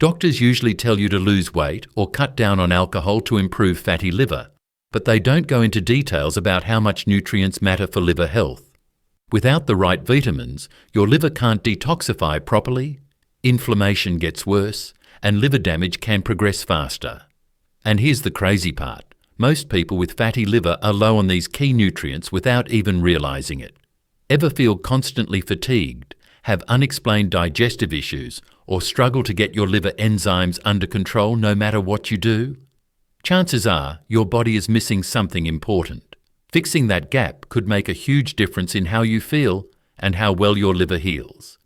Doctors usually tell you to lose weight or cut down on alcohol to improve fatty liver, but they don't go into details about how much nutrients matter for liver health. Without the right vitamins, your liver can't detoxify properly, inflammation gets worse, and liver damage can progress faster. And here's the crazy part. Most people with fatty liver are low on these key nutrients without even realizing it. Ever feel constantly fatigued, have unexplained digestive issues, or struggle to get your liver enzymes under control no matter what you do? Chances are your body is missing something important. Fixing that gap could make a huge difference in how you feel and how well your liver heals.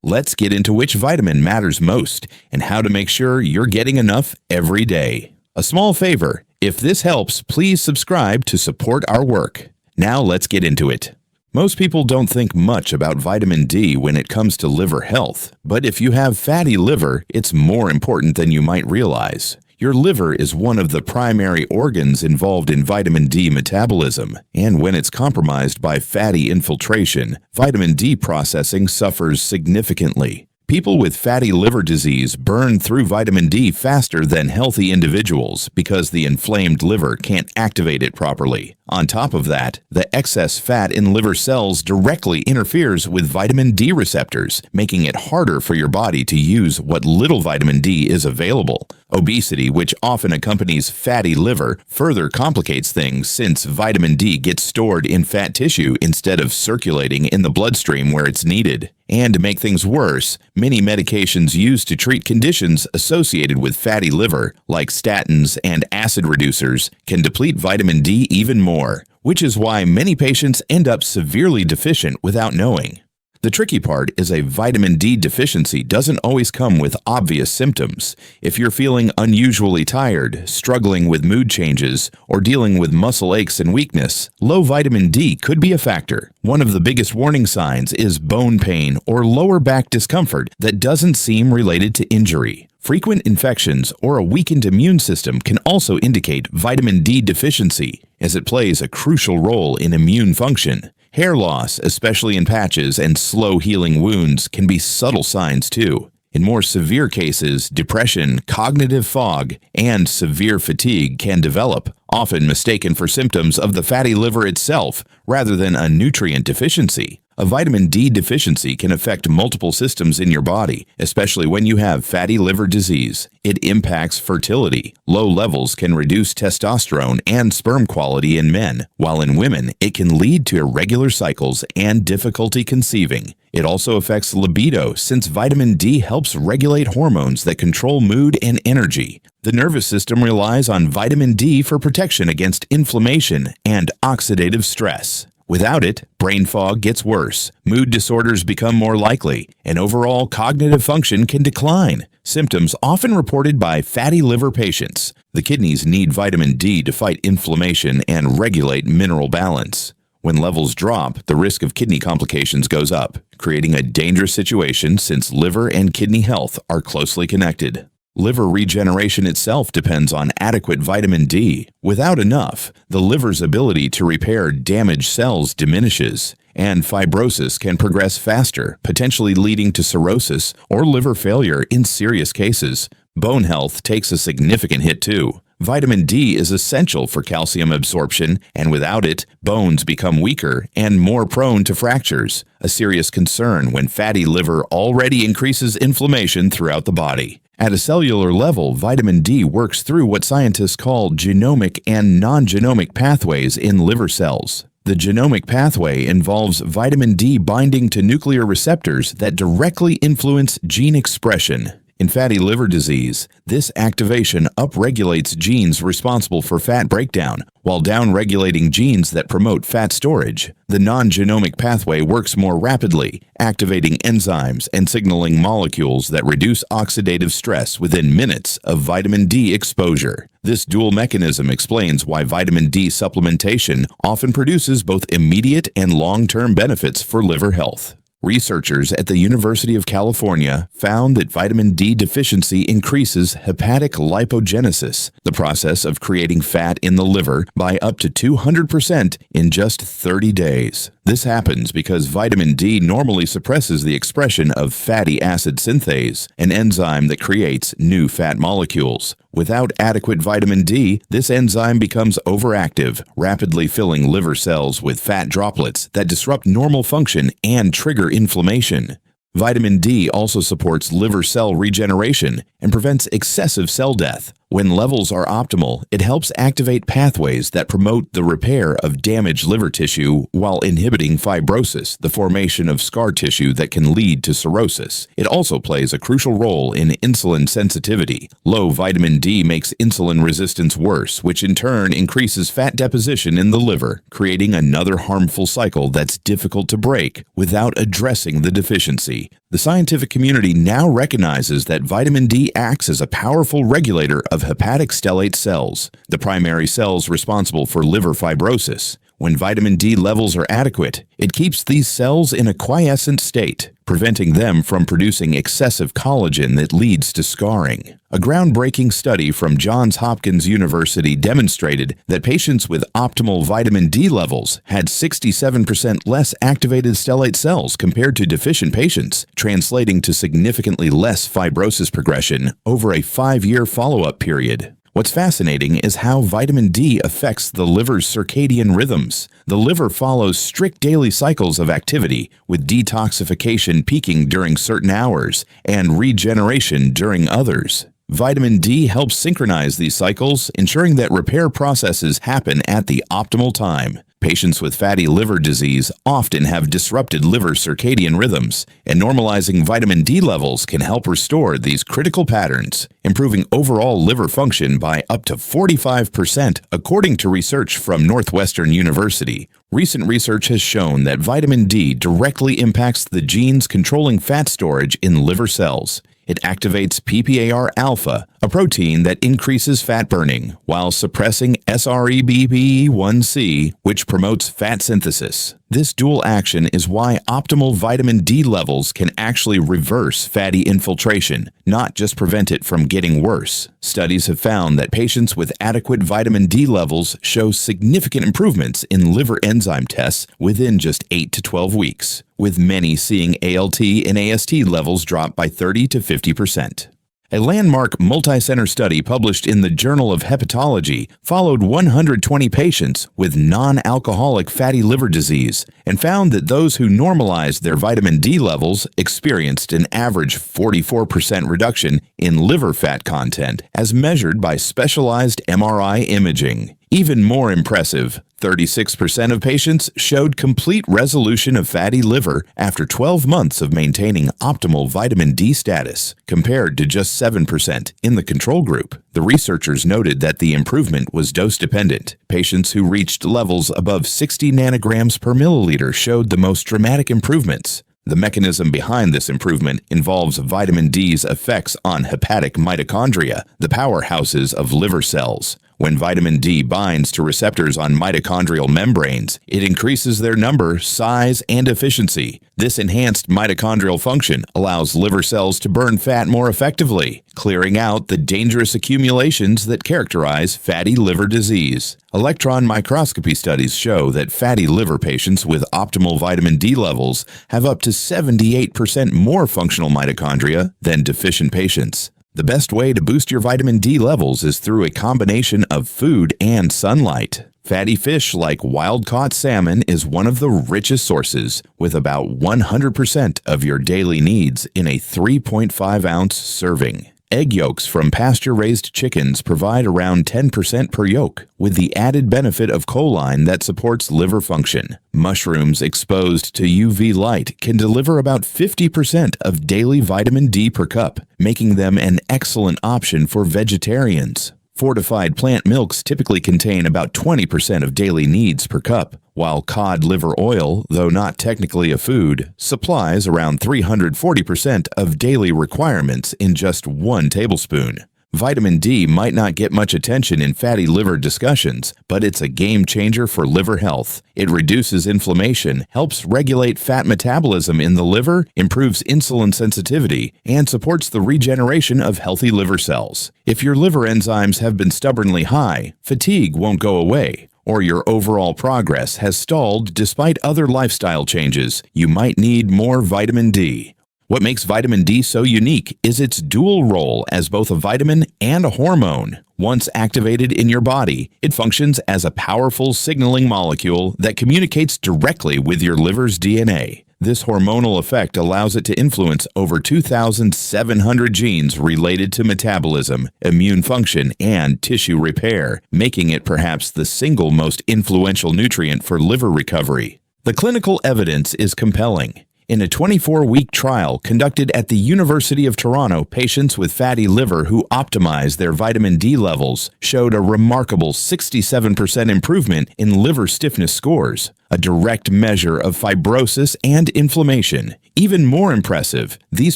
Let's get into which vitamin matters most and how to make sure you're getting enough every day. A small favor, if this helps, please subscribe to support our work. Now let's get into it. Most people don't think much about vitamin D when it comes to liver health, but if you have fatty liver, it's more important than you might realize. Your liver is one of the primary organs involved in vitamin D metabolism, and when it's compromised by fatty infiltration, vitamin D processing suffers significantly. People with fatty liver disease burn through vitamin D faster than healthy individuals because the inflamed liver can't activate it properly. On top of that, the excess fat in liver cells directly interferes with vitamin D receptors, making it harder for your body to use what little vitamin D is available. Obesity, which often accompanies fatty liver, further complicates things since vitamin D gets stored in fat tissue instead of circulating in the bloodstream where it's needed. And to make things worse, many medications used to treat conditions associated with fatty liver, like statins and acid reducers, can deplete vitamin D even more, which is why many patients end up severely deficient without knowing. The tricky part is a vitamin D deficiency doesn't always come with obvious symptoms. If you're feeling unusually tired, struggling with mood changes, or dealing with muscle aches and weakness, low vitamin D could be a factor. One of the biggest warning signs is bone pain or lower back discomfort that doesn't seem related to injury. Frequent infections or a weakened immune system can also indicate vitamin D deficiency, as it plays a crucial role in immune function. Hair loss, especially in patches and slow-healing wounds, can be subtle signs too. In more severe cases, depression, cognitive fog, and severe fatigue can develop, often mistaken for symptoms of the fatty liver itself rather than a nutrient deficiency. A vitamin D deficiency can affect multiple systems in your body, especially when you have fatty liver disease. It impacts fertility. Low levels can reduce testosterone and sperm quality in men, while in women, it can lead to irregular cycles and difficulty conceiving. It also affects libido since vitamin D helps regulate hormones that control mood and energy. The nervous system relies on vitamin D for protection against inflammation and oxidative stress. Without it, brain fog gets worse, mood disorders become more likely, and overall cognitive function can decline. Symptoms often reported by fatty liver patients. The kidneys need vitamin D to fight inflammation and regulate mineral balance. When levels drop, the risk of kidney complications goes up, creating a dangerous situation since liver and kidney health are closely connected. Liver regeneration itself depends on adequate vitamin D. Without enough, the liver's ability to repair damaged cells diminishes, and fibrosis can progress faster, potentially leading to cirrhosis or liver failure in serious cases. Bone health takes a significant hit too. Vitamin D is essential for calcium absorption, and without it, bones become weaker and more prone to fractures, a serious concern when fatty liver already increases inflammation throughout the body. At a cellular level, vitamin D works through what scientists call genomic and non-genomic pathways in liver cells. The genomic pathway involves vitamin D binding to nuclear receptors that directly influence gene expression. In fatty liver disease, this activation upregulates genes responsible for fat breakdown, while downregulating genes that promote fat storage. The non-genomic pathway works more rapidly, activating enzymes and signaling molecules that reduce oxidative stress within minutes of vitamin D exposure. This dual mechanism explains why vitamin D supplementation often produces both immediate and long-term benefits for liver health. Researchers at the University of California found that vitamin D deficiency increases hepatic lipogenesis, the process of creating fat in the liver, by up to 200% in just 30 days. This happens because vitamin D normally suppresses the expression of fatty acid synthase, an enzyme that creates new fat molecules. Without adequate vitamin D, this enzyme becomes overactive, rapidly filling liver cells with fat droplets that disrupt normal function and trigger inflammation. Vitamin D also supports liver cell regeneration and prevents excessive cell death. When levels are optimal, it helps activate pathways that promote the repair of damaged liver tissue while inhibiting fibrosis, the formation of scar tissue that can lead to cirrhosis. It also plays a crucial role in insulin sensitivity. Low vitamin D makes insulin resistance worse, which in turn increases fat deposition in the liver, creating another harmful cycle that's difficult to break without addressing the deficiency. The scientific community now recognizes that vitamin D acts as a powerful regulator of hepatic stellate cells, the primary cells responsible for liver fibrosis. When vitamin D levels are adequate, it keeps these cells in a quiescent state, preventing them from producing excessive collagen that leads to scarring. A groundbreaking study from Johns Hopkins University demonstrated that patients with optimal vitamin D levels had 67% less activated stellate cells compared to deficient patients, translating to significantly less fibrosis progression over a 5-year follow-up period. What's fascinating is how vitamin D affects the liver's circadian rhythms. The liver follows strict daily cycles of activity, with detoxification peaking during certain hours and regeneration during others. Vitamin D helps synchronize these cycles, ensuring that repair processes happen at the optimal time. Patients with fatty liver disease often have disrupted liver circadian rhythms, and normalizing vitamin D levels can help restore these critical patterns, improving overall liver function by up to 45%, according to research from Northwestern University. Recent research has shown that vitamin D directly impacts the genes controlling fat storage in liver cells. It activates PPAR-alpha, a protein that increases fat burning, while suppressing SREBP1C, which promotes fat synthesis. This dual action is why optimal vitamin D levels can actually reverse fatty infiltration, not just prevent it from getting worse. Studies have found that patients with adequate vitamin D levels show significant improvements in liver enzyme tests within just 8 to 12 weeks, with many seeing ALT and AST levels drop by 30 to 50%. A landmark multi-center study published in the Journal of Hepatology followed 120 patients with non-alcoholic fatty liver disease and found that those who normalized their vitamin D levels experienced an average 44% reduction in liver fat content as measured by specialized MRI imaging. Even more impressive, 36% of patients showed complete resolution of fatty liver after 12 months of maintaining optimal vitamin D status, compared to just 7% in the control group. The researchers noted that the improvement was dose-dependent. Patients who reached levels above 60 nanograms per milliliter showed the most dramatic improvements. The mechanism behind this improvement involves vitamin D's effects on hepatic mitochondria, the powerhouses of liver cells. When vitamin D binds to receptors on mitochondrial membranes, it increases their number, size, and efficiency. This enhanced mitochondrial function allows liver cells to burn fat more effectively, clearing out the dangerous accumulations that characterize fatty liver disease. Electron microscopy studies show that fatty liver patients with optimal vitamin D levels have up to 78% more functional mitochondria than deficient patients. The best way to boost your vitamin D levels is through a combination of food and sunlight. Fatty fish like wild-caught salmon is one of the richest sources, with about 100% of your daily needs in a 3.5-ounce serving. Egg yolks from pasture-raised chickens provide around 10% per yolk, with the added benefit of choline that supports liver function. Mushrooms exposed to UV light can deliver about 50% of daily vitamin D per cup, making them an excellent option for vegetarians. Fortified plant milks typically contain about 20% of daily needs per cup, while cod liver oil, though not technically a food, supplies around 340% of daily requirements in just 1 tablespoon. Vitamin D might not get much attention in fatty liver discussions, but it's a game changer for liver health. It reduces inflammation, helps regulate fat metabolism in the liver, improves insulin sensitivity, and supports the regeneration of healthy liver cells. If your liver enzymes have been stubbornly high, fatigue won't go away, or your overall progress has stalled despite other lifestyle changes, you might need more vitamin D. What makes vitamin D so unique is its dual role as both a vitamin and a hormone. Once activated in your body, it functions as a powerful signaling molecule that communicates directly with your liver's DNA. This hormonal effect allows it to influence over 2,700 genes related to metabolism, immune function, and tissue repair, making it perhaps the single most influential nutrient for liver recovery. The clinical evidence is compelling. In a 24-week trial conducted at the University of Toronto, patients with fatty liver who optimized their vitamin D levels showed a remarkable 67% improvement in liver stiffness scores, a direct measure of fibrosis and inflammation. Even more impressive, these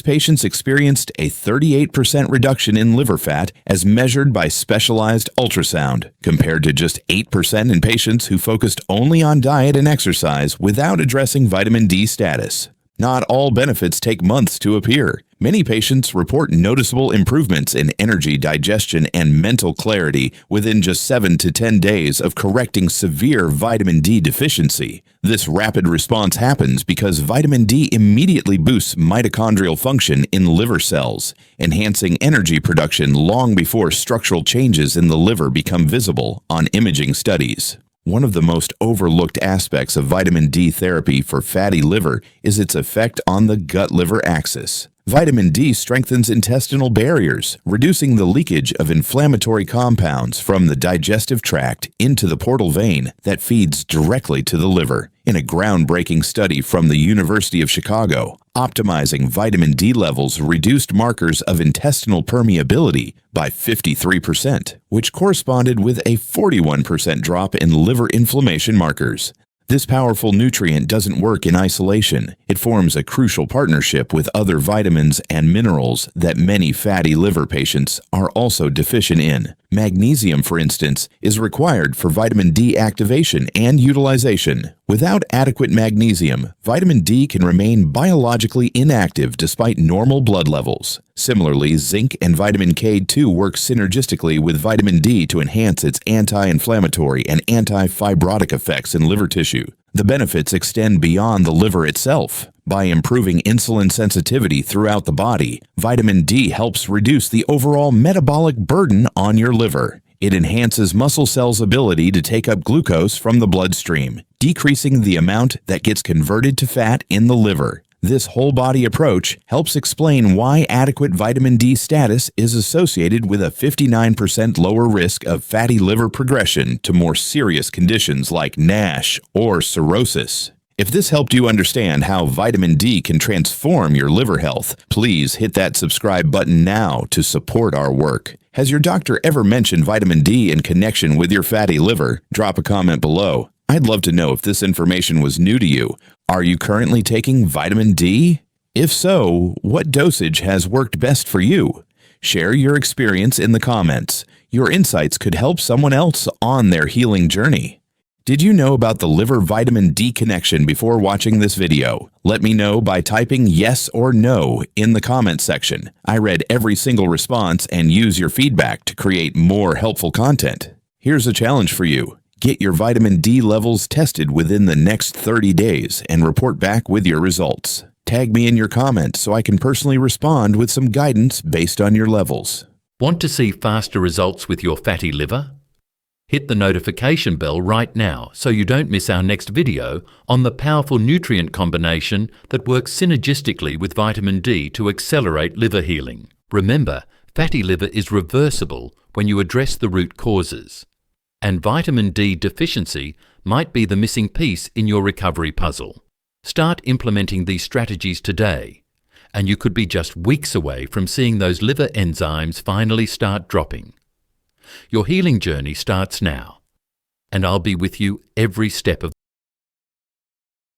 patients experienced a 38% reduction in liver fat as measured by specialized ultrasound, compared to just 8% in patients who focused only on diet and exercise without addressing vitamin D status. Not all benefits take months to appear. Many patients report noticeable improvements in energy, digestion, and mental clarity within just 7 to 10 days of correcting severe vitamin D deficiency. This rapid response happens because vitamin D immediately boosts mitochondrial function in liver cells, enhancing energy production long before structural changes in the liver become visible on imaging studies. One of the most overlooked aspects of vitamin D therapy for fatty liver is its effect on the gut-liver axis. Vitamin D strengthens intestinal barriers, reducing the leakage of inflammatory compounds from the digestive tract into the portal vein that feeds directly to the liver. In a groundbreaking study from the University of Chicago, optimizing vitamin D levels reduced markers of intestinal permeability by 53%, which corresponded with a 41% drop in liver inflammation markers. This powerful nutrient doesn't work in isolation. It forms a crucial partnership with other vitamins and minerals that many fatty liver patients are also deficient in. Magnesium, for instance, is required for vitamin D activation and utilization. Without adequate magnesium, vitamin D can remain biologically inactive despite normal blood levels. Similarly, zinc and vitamin K2 work synergistically with vitamin D to enhance its anti-inflammatory and anti-fibrotic effects in liver tissue. The benefits extend beyond the liver itself. By improving insulin sensitivity throughout the body, vitamin D helps reduce the overall metabolic burden on your liver. It enhances muscle cells' ability to take up glucose from the bloodstream, decreasing the amount that gets converted to fat in the liver. This whole-body approach helps explain why adequate vitamin D status is associated with a 59% lower risk of fatty liver progression to more serious conditions like NASH or cirrhosis. If this helped you understand how vitamin D can transform your liver health, please hit that subscribe button now to support our work. Has your doctor ever mentioned vitamin D in connection with your fatty liver? Drop a comment below. I'd love to know if this information was new to you. Are you currently taking vitamin D? If so, what dosage has worked best for you? Share your experience in the comments. Your insights could help someone else on their healing journey. Did you know about the liver vitamin D connection before watching this video? Let me know by typing yes or no in the comment section. I read every single response and use your feedback to create more helpful content. Here's a challenge for you. Get your vitamin D levels tested within the next 30 days and report back with your results. Tag me in your comments so I can personally respond with some guidance based on your levels. Want to see faster results with your fatty liver? Hit the notification bell right now so you don't miss our next video on the powerful nutrient combination that works synergistically with vitamin D to accelerate liver healing. Remember, fatty liver is reversible when you address the root causes. And vitamin D deficiency might be the missing piece in your recovery puzzle. Start implementing these strategies today, and you could be just weeks away from seeing those liver enzymes finally start dropping. Your healing journey starts now, and I'll be with you every step of